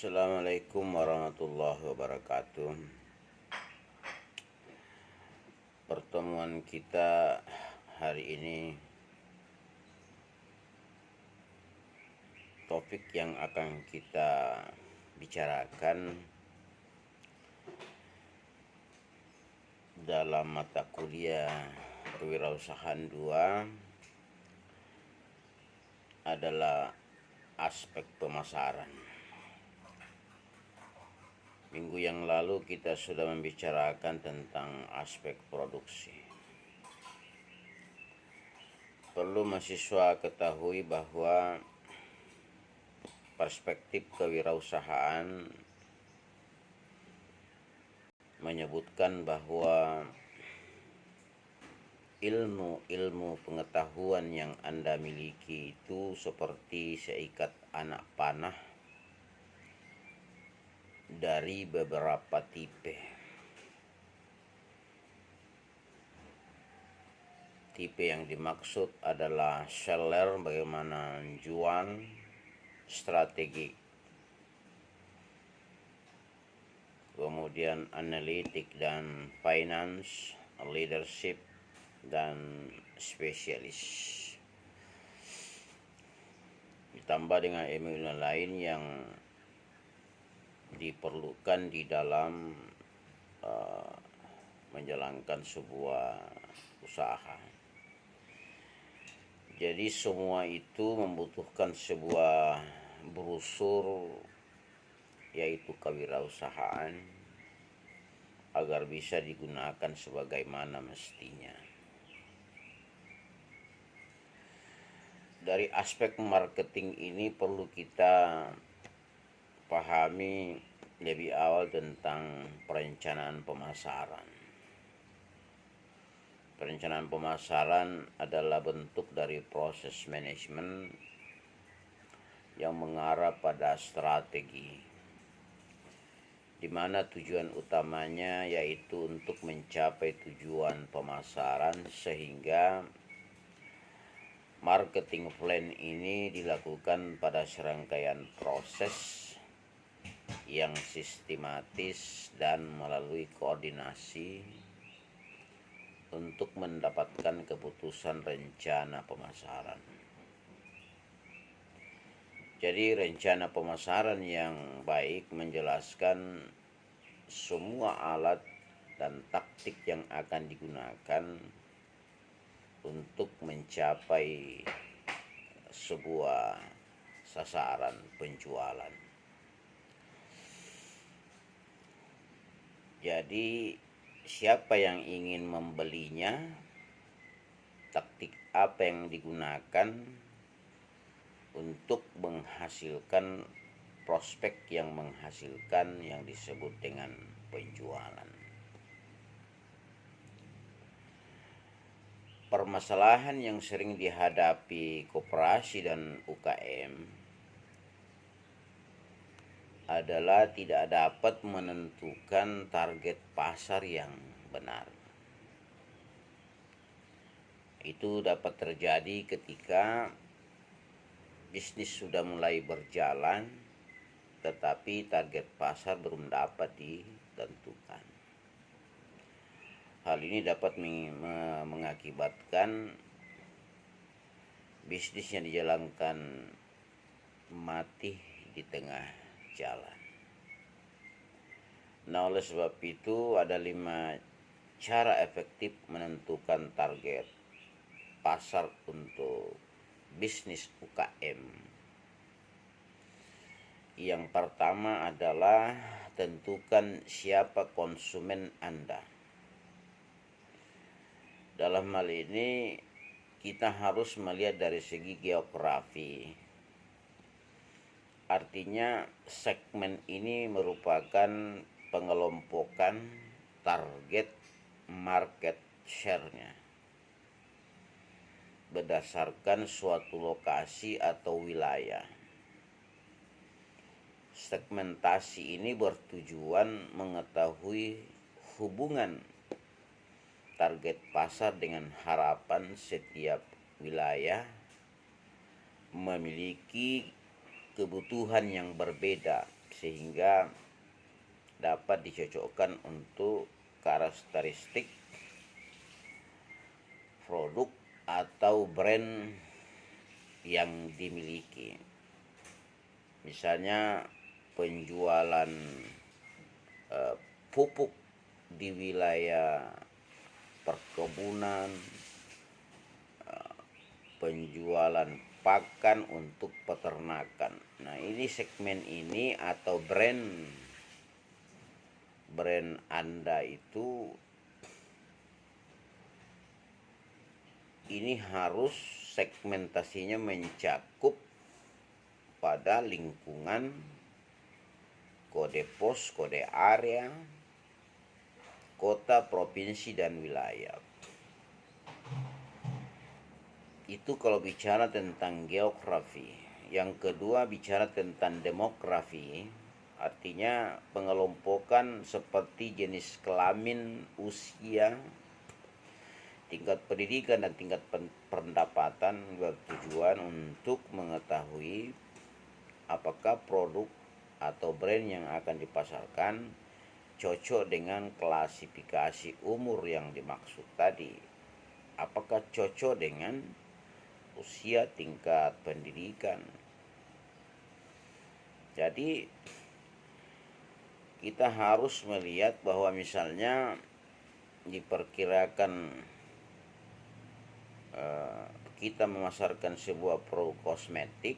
Assalamualaikum warahmatullahi wabarakatuh. Pertemuan kita hari ini, topik yang akan kita bicarakan dalam mata kuliah Kewirausahaan 2 adalah aspek pemasaran. Minggu yang lalu kita sudah membicarakan tentang aspek produksi. Perlu mahasiswa ketahui bahwa perspektif kewirausahaan menyebutkan bahwa ilmu pengetahuan yang Anda miliki itu seperti seikat anak panah dari beberapa tipe. Tipe yang dimaksud adalah seller, bagaimana jual, strategi, kemudian analitik dan finance, leadership, dan spesialis. Ditambah dengan ilmu lain yang diperlukan di dalam menjalankan sebuah usaha. Jadi semua itu membutuhkan sebuah brosur, yaitu kewirausahaan, agar bisa digunakan sebagaimana mestinya. Dari aspek marketing ini perlu kita pahami lebih awal tentang perencanaan pemasaran. Perencanaan pemasaran adalah bentuk dari proses manajemen yang mengarah pada strategi, di mana tujuan utamanya yaitu untuk mencapai tujuan pemasaran, sehingga marketing plan ini dilakukan pada serangkaian proses yang sistematis dan melalui koordinasi untuk mendapatkan keputusan rencana pemasaran. Jadi rencana pemasaran yang baik menjelaskan semua alat dan taktik yang akan digunakan untuk mencapai sebuah sasaran penjualan. Jadi siapa yang ingin membelinya, taktik apa yang digunakan untuk menghasilkan prospek yang menghasilkan yang disebut dengan penjualan. Permasalahan yang sering dihadapi koperasi dan UKM adalah tidak dapat menentukan target pasar yang benar. Itu dapat terjadi ketika bisnis sudah mulai berjalan, tetapi target pasar belum dapat ditentukan. Hal ini dapat mengakibatkan bisnis yang dijalankan mati di tengah jalan. Nah, oleh sebab itu ada 5 cara efektif menentukan target pasar untuk bisnis UKM. Yang pertama adalah tentukan siapa konsumen Anda. Dalam hal ini kita harus melihat dari segi geografi. Artinya segmen ini merupakan pengelompokan target market share-nya berdasarkan suatu lokasi atau wilayah. Segmentasi ini bertujuan mengetahui hubungan target pasar dengan harapan setiap wilayah memiliki kebutuhan yang berbeda sehingga dapat dicocokkan untuk karakteristik produk atau brand yang dimiliki. Misalnya penjualan pupuk di wilayah perkebunan, penjualan pakan untuk peternakan. Nah, ini segmen ini atau brand Anda itu ini harus segmentasinya mencakup pada lingkungan, kode pos, kode area, kota, provinsi, dan wilayah. Itu kalau bicara tentang geografi. Yang kedua bicara tentang demografi, artinya pengelompokan seperti jenis kelamin, usia, tingkat pendidikan, dan tingkat pendapatan bertujuan untuk mengetahui apakah produk atau brand yang akan dipasarkan cocok dengan klasifikasi umur yang dimaksud tadi. Apakah cocok dengan usia, tingkat pendidikan. Jadi kita harus melihat bahwa misalnya diperkirakan kita memasarkan sebuah produk kosmetik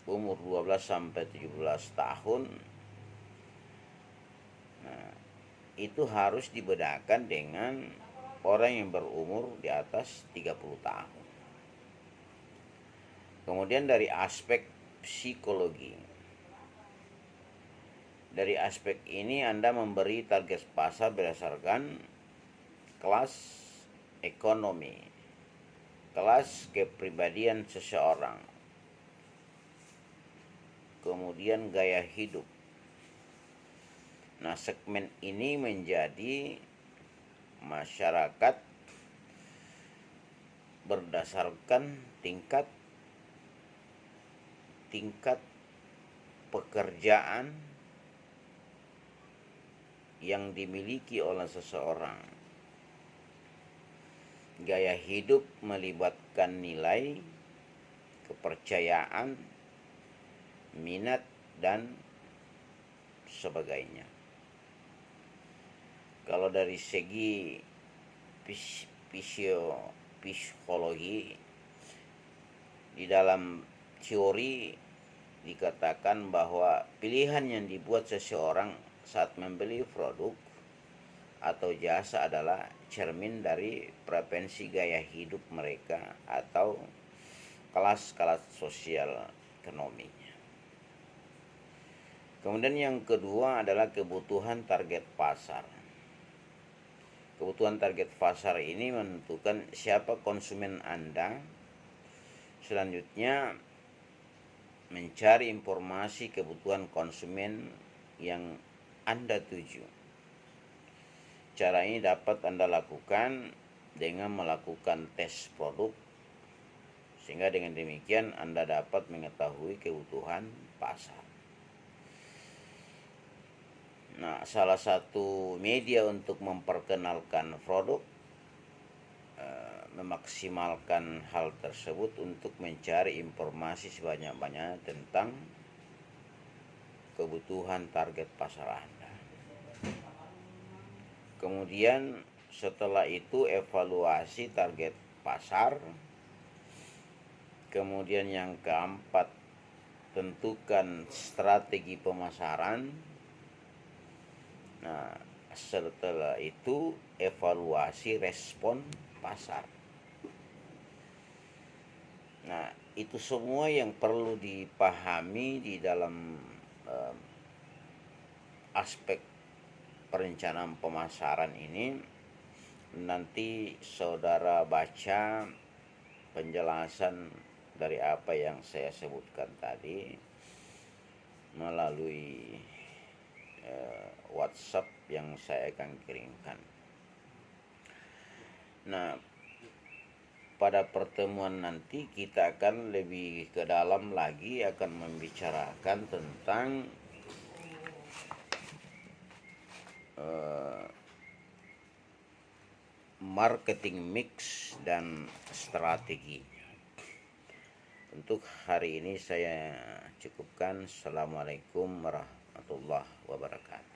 umur 12 sampai 17 tahun. Nah, itu harus dibedakan dengan orang yang berumur di atas 30 tahun. Kemudian dari aspek psikologi. Dari aspek ini Anda memberi target pasar berdasarkan kelas ekonomi, kelas kepribadian seseorang, kemudian gaya hidup. Nah, segmen ini menjadi masyarakat berdasarkan tingkat pekerjaan yang dimiliki oleh seseorang. Gaya hidup melibatkan nilai, kepercayaan, minat, dan sebagainya. Kalau dari segi psikologi, di dalam teori dikatakan bahwa pilihan yang dibuat seseorang saat membeli produk atau jasa adalah cermin dari preferensi gaya hidup mereka atau kelas-kelas sosial ekonominya. Kemudian yang kedua adalah kebutuhan target pasar. Kebutuhan target pasar ini menentukan siapa konsumen Anda. Selanjutnya, mencari informasi kebutuhan konsumen yang Anda tuju. Cara ini dapat Anda lakukan dengan melakukan tes produk, sehingga dengan demikian Anda dapat mengetahui kebutuhan pasar. Nah, salah satu media untuk memperkenalkan produk memaksimalkan hal tersebut untuk mencari informasi sebanyak-banyaknya tentang kebutuhan target pasar Anda. Kemudian setelah itu evaluasi target pasar. Kemudian yang keempat, tentukan strategi pemasaran. Nah, setelah itu evaluasi respon pasar. Nah, itu semua yang perlu dipahami di dalam aspek perencanaan pemasaran ini. Nanti saudara baca penjelasan dari apa yang saya sebutkan tadi melalui WhatsApp yang saya akan kirimkan. Nah, pada pertemuan nanti kita akan lebih ke dalam lagi, akan membicarakan tentang marketing mix dan strategi. Untuk hari ini saya cukupkan. Assalamualaikum warahmatullahi wabarakatuh.